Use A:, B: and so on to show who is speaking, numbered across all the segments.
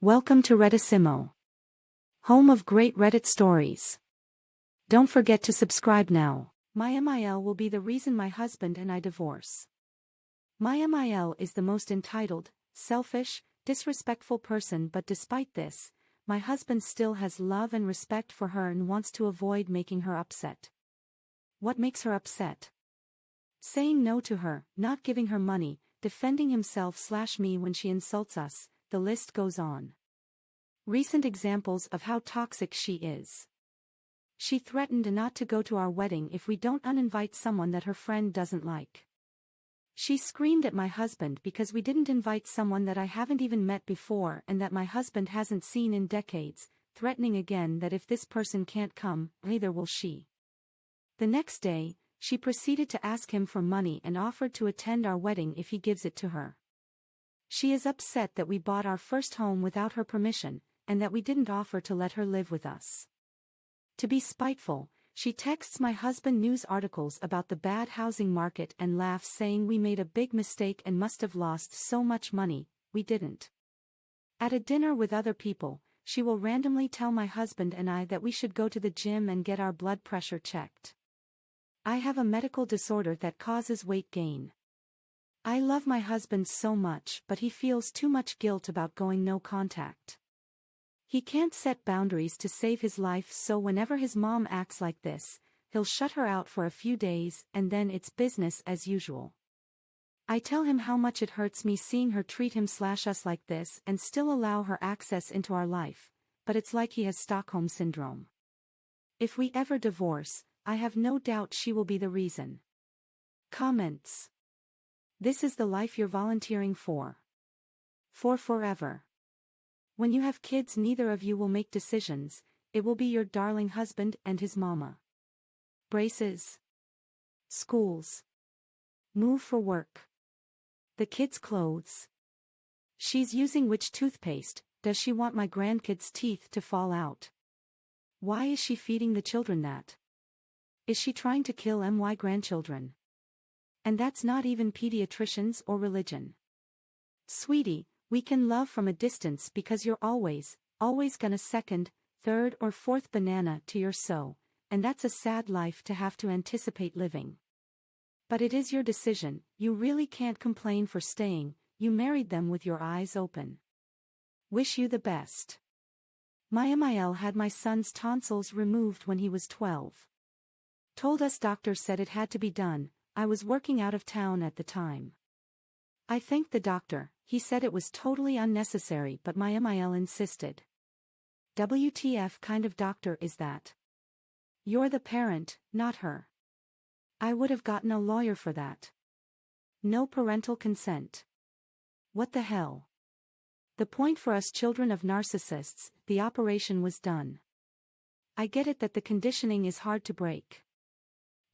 A: Welcome to Reddissimo, home of great Reddit stories. Don't forget to subscribe now. My MIL will be the reason my husband and I divorce. My MIL is the most entitled, selfish, disrespectful person, but despite this, my husband still has love and respect for her and wants to avoid making her upset. What makes her upset? Saying no to her, not giving her money, defending himself/me when she insults us. The list goes on. Recent examples of how toxic she is. She threatened not to go to our wedding if we don't uninvite someone that her friend doesn't like. She screamed at my husband because we didn't invite someone that I haven't even met before and that my husband hasn't seen in decades, threatening again that if this person can't come, neither will she. The next day, she proceeded to ask him for money and offered to attend our wedding if he gives it to her. She is upset that we bought our first home without her permission, and that we didn't offer to let her live with us. To be spiteful, she texts my husband news articles about the bad housing market and laughs, saying we made a big mistake and must have lost so much money. We didn't. At a dinner with other people, she will randomly tell my husband and I that we should go to the gym and get our blood pressure checked. I have a medical disorder that causes weight gain. I love my husband so much, but he feels too much guilt about going no contact. He can't set boundaries to save his life, so whenever his mom acts like this, he'll shut her out for a few days and then it's business as usual. I tell him how much it hurts me seeing her treat him/us like this and still allow her access into our life, but it's like he has Stockholm syndrome. If we ever divorce, I have no doubt she will be the reason. Comments. This is the life you're volunteering for. For forever. When you have kids, neither of you will make decisions, it will be your darling husband and his mama. Braces. Schools. Move for work. The kids' clothes. She's using which toothpaste? Does she want my grandkids' teeth to fall out? Why is she feeding the children that? Is she trying to kill my grandchildren? And that's not even pediatricians or religion. Sweetie, we can love from a distance because you're always gonna second, third or fourth banana to your so, and that's a sad life to have to anticipate living. But it is your decision, you really can't complain for staying, you married them with your eyes open. Wish you the best. My MIL had my son's tonsils removed when he was 12. Told us doctor said it had to be done. I was working out of town at the time. I thanked the doctor, he said it was totally unnecessary, but my MIL insisted. WTF kind of doctor is that? You're the parent, not her. I would have gotten a lawyer for that. No parental consent. What the hell? The point for us children of narcissists, the operation was done. I get it that the conditioning is hard to break.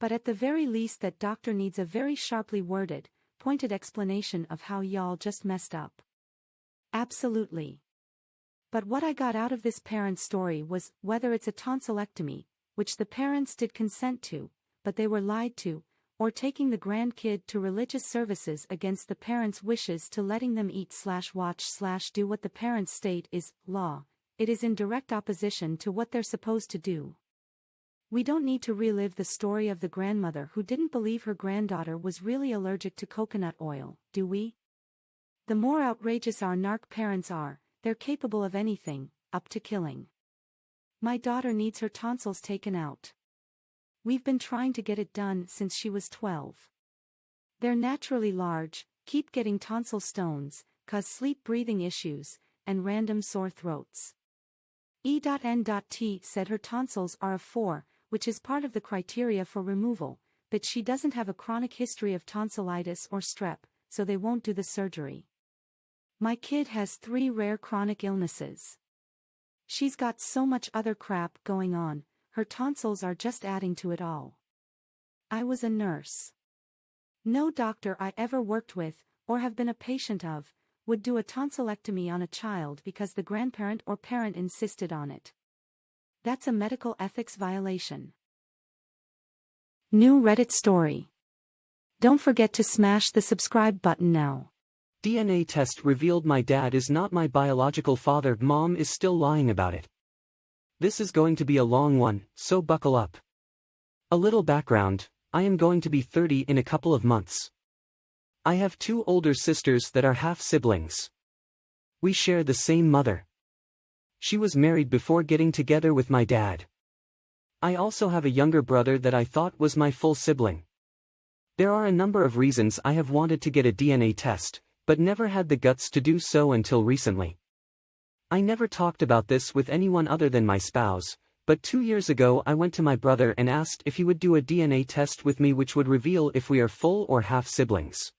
A: But at the very least that doctor needs a very sharply worded, pointed explanation of how y'all just messed up. Absolutely. But what I got out of this parent story was, whether it's a tonsillectomy, which the parents did consent to, but they were lied to, or taking the grandkid to religious services against the parents' wishes to letting them eat/watch/do what the parents state is law, it is in direct opposition to what they're supposed to do. We don't need to relive the story of the grandmother who didn't believe her granddaughter was really allergic to coconut oil, do we? The more outrageous our narc parents are, they're capable of anything, up to killing. My daughter needs her tonsils taken out. We've been trying to get it done since she was 12. They're naturally large, keep getting tonsil stones, cause sleep-breathing issues, and random sore throats. E.N.T said her tonsils are a 4, which is part of the criteria for removal, but she doesn't have a chronic history of tonsillitis or strep, so they won't do the surgery. My kid has 3 rare chronic illnesses. She's got so much other crap going on, her tonsils are just adding to it all. I was a nurse. No doctor I ever worked with, or have been a patient of, would do a tonsillectomy on a child because the grandparent or parent insisted on it. That's a medical ethics violation. New Reddit story. Don't forget to smash the subscribe button now.
B: DNA test revealed my dad is not my biological father. Mom is still lying about it. This is going to be a long one, so buckle up. A little background: I am going to be 30 in a couple of months. I have two older sisters that are half-siblings. We share the same mother. She was married before getting together with my dad. I also have a younger brother that I thought was my full sibling. There are a number of reasons I have wanted to get a DNA test, but never had the guts to do so until recently. I never talked about this with anyone other than my spouse, but 2 years ago I went to my brother and asked if he would do a DNA test with me which would reveal if we are full or half siblings.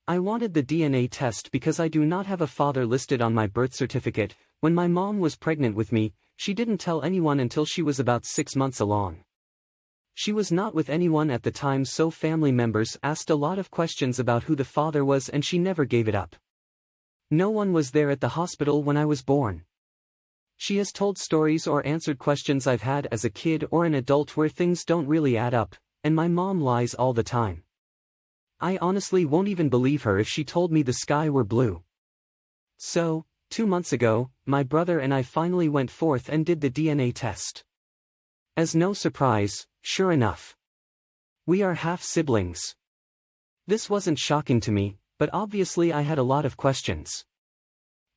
B: I wanted the DNA test because I do not have a father listed on my birth certificate. When my mom was pregnant with me, she didn't tell anyone until she was about 6 months along. She was not with anyone at the time, so family members asked a lot of questions about who the father was and she never gave it up. No one was there at the hospital when I was born. She has told stories or answered questions I've had as a kid or an adult where things don't really add up, and my mom lies all the time. I honestly won't even believe her if she told me the sky were blue. So, 2 months ago, my brother and I finally went forth and did the DNA test. As no surprise, sure enough, we are half-siblings. This wasn't shocking to me, but obviously I had a lot of questions.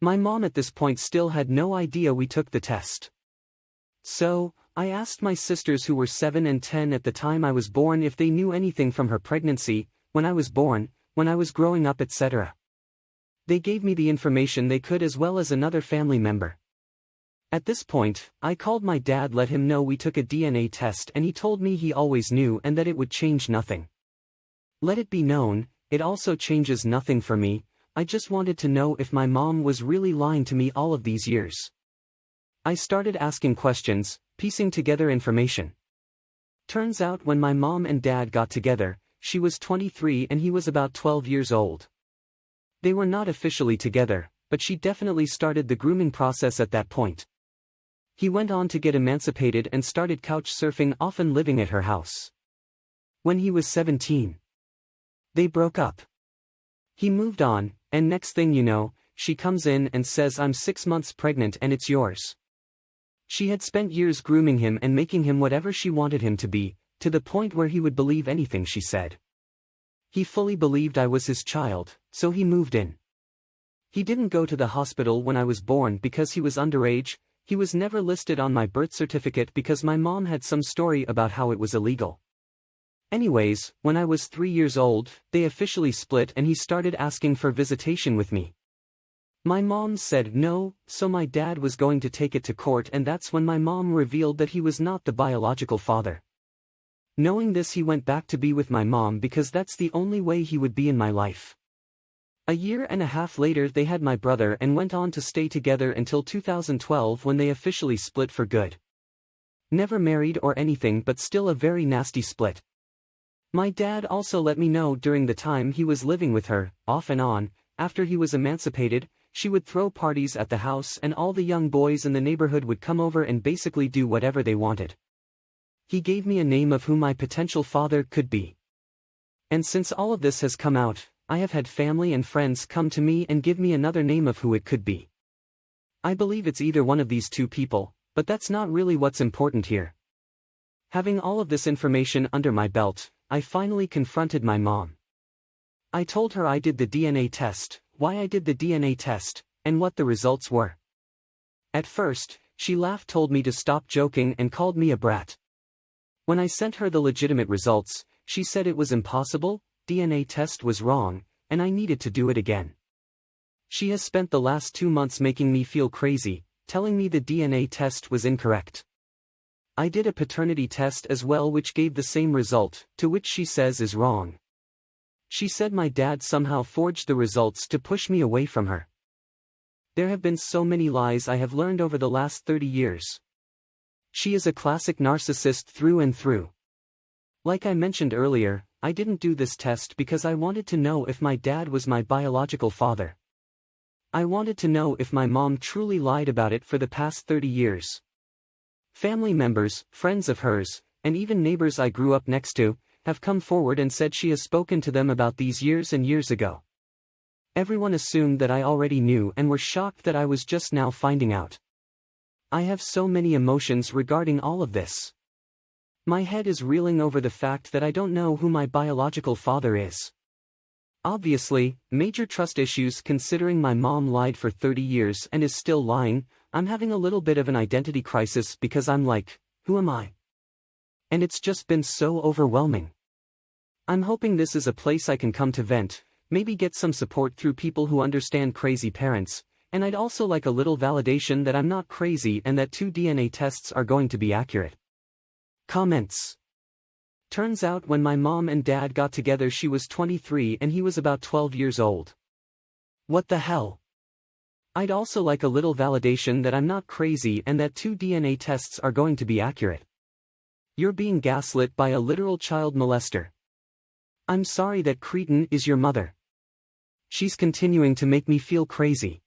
B: My mom at this point still had no idea we took the test. So, I asked my sisters who were 7 and 10 at the time I was born if they knew anything from her pregnancy, when I was born, when I was growing up, etc. They gave me the information they could as well as another family member. At this point, I called my dad, let him know we took a DNA test, and he told me he always knew and that it would change nothing. Let it be known, it also changes nothing for me. I just wanted to know if my mom was really lying to me all of these years. I started asking questions, piecing together information. Turns out when my mom and dad got together, she was 23 and he was about 12 years old. They were not officially together, but she definitely started the grooming process at that point. He went on to get emancipated and started couch surfing, often living at her house. When he was 17, they broke up. He moved on, and next thing you know, she comes in and says, "I'm 6 months pregnant and it's yours." She had spent years grooming him and making him whatever she wanted him to be, to the point where he would believe anything she said. He fully believed I was his child, so he moved in. He didn't go to the hospital when I was born because he was underage. He was never listed on my birth certificate because my mom had some story about how it was illegal. Anyways, when I was 3 years old, they officially split and he started asking for visitation with me. My mom said no, so my dad was going to take it to court, and that's when my mom revealed that he was not the biological father. Knowing this, he went back to be with my mom because that's the only way he would be in my life. A year and a half later they had my brother and went on to stay together until 2012 when they officially split for good. Never married or anything, but still a very nasty split. My dad also let me know during the time he was living with her, off and on, after he was emancipated, she would throw parties at the house and all the young boys in the neighborhood would come over and basically do whatever they wanted. He gave me a name of who my potential father could be. And since all of this has come out, I have had family and friends come to me and give me another name of who it could be. I believe it's either one of these two people, but that's not really what's important here. Having all of this information under my belt, I finally confronted my mom. I told her I did the DNA test, why I did the DNA test, and what the results were. At first, she laughed, told me to stop joking, and called me a brat. When I sent her the legitimate results, she said it was impossible, DNA test was wrong, and I needed to do it again. She has spent the last 2 months making me feel crazy, telling me the DNA test was incorrect. I did a paternity test as well which gave the same result, to which she says is wrong. She said my dad somehow forged the results to push me away from her. There have been so many lies I have learned over the last 30 years. She is a classic narcissist through and through. Like I mentioned earlier, I didn't do this test because I wanted to know if my dad was my biological father. I wanted to know if my mom truly lied about it for the past 30 years. Family members, friends of hers, and even neighbors I grew up next to, have come forward and said she has spoken to them about these years and years ago. Everyone assumed that I already knew and were shocked that I was just now finding out. I have so many emotions regarding all of this. My head is reeling over the fact that I don't know who my biological father is. Obviously, major trust issues considering my mom lied for 30 years and is still lying. I'm having a little bit of an identity crisis because I'm like, who am I? And it's just been so overwhelming. I'm hoping this is a place I can come to vent, maybe get some support through people who understand crazy parents, and I'd also like a little validation that I'm not crazy and that 2 DNA tests are going to be accurate. Comments. Turns out when my mom and dad got together she was 23 and he was about 12 years old. What the hell? I'd also like a little validation that I'm not crazy and that 2 DNA tests are going to be accurate. You're being gaslit by a literal child molester. I'm sorry that cretin is your mother. She's continuing to make me feel crazy.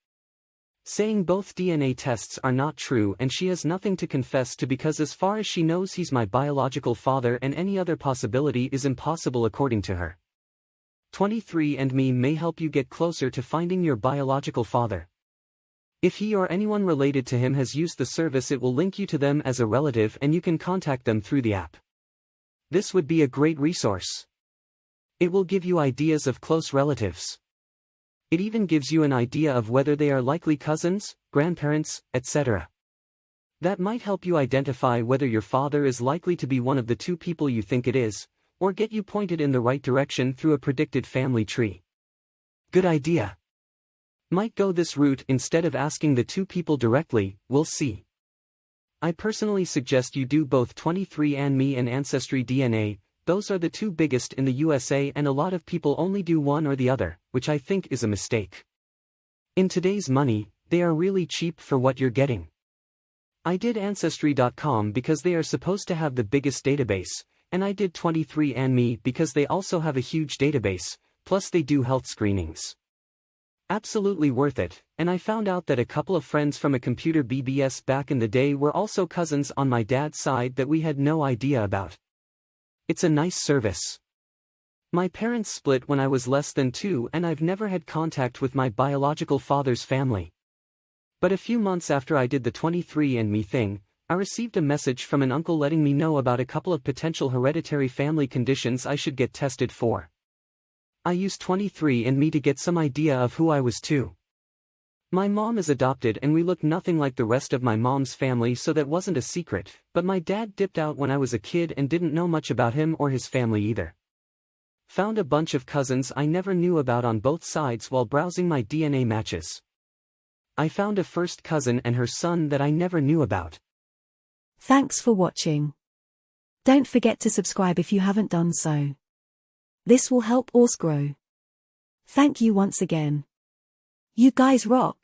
B: Saying both DNA tests are not true and she has nothing to confess to because as far as she knows he's my biological father and any other possibility is impossible according to her. 23andMe may help you get closer to finding your biological father. If he or anyone related to him has used the service, it will link you to them as a relative and you can contact them through the app. This would be a great resource. It will give you ideas of close relatives. It even gives you an idea of whether they are likely cousins, grandparents, etc. That might help you identify whether your father is likely to be one of the 2 people you think it is, or get you pointed in the right direction through a predicted family tree. Good idea. Might go this route instead of asking the 2 people directly, we'll see. I personally suggest you do both 23andMe and Ancestry DNA. Those are the 2 biggest in the USA and a lot of people only do one or the other, which I think is a mistake. In today's money, they are really cheap for what you're getting. I did Ancestry.com because they are supposed to have the biggest database, and I did 23andMe because they also have a huge database, plus they do health screenings. Absolutely worth it, and I found out that a couple of friends from a computer BBS back in the day were also cousins on my dad's side that we had no idea about. It's a nice service. My parents split when I was less than 2 and I've never had contact with my biological father's family. But a few months after I did the 23andMe thing, I received a message from an uncle letting me know about a couple of potential hereditary family conditions I should get tested for. I used 23andMe to get some idea of who I was too. My mom is adopted and we look nothing like the rest of my mom's family, so that wasn't a secret, but my dad dipped out when I was a kid and didn't know much about him or his family either. Found a bunch of cousins I never knew about on both sides while browsing my DNA matches. I found a first cousin and her son that I never knew about.
A: Thanks for watching. Don't forget to subscribe if you haven't done so. This will help us grow. Thank you once again. You guys rock.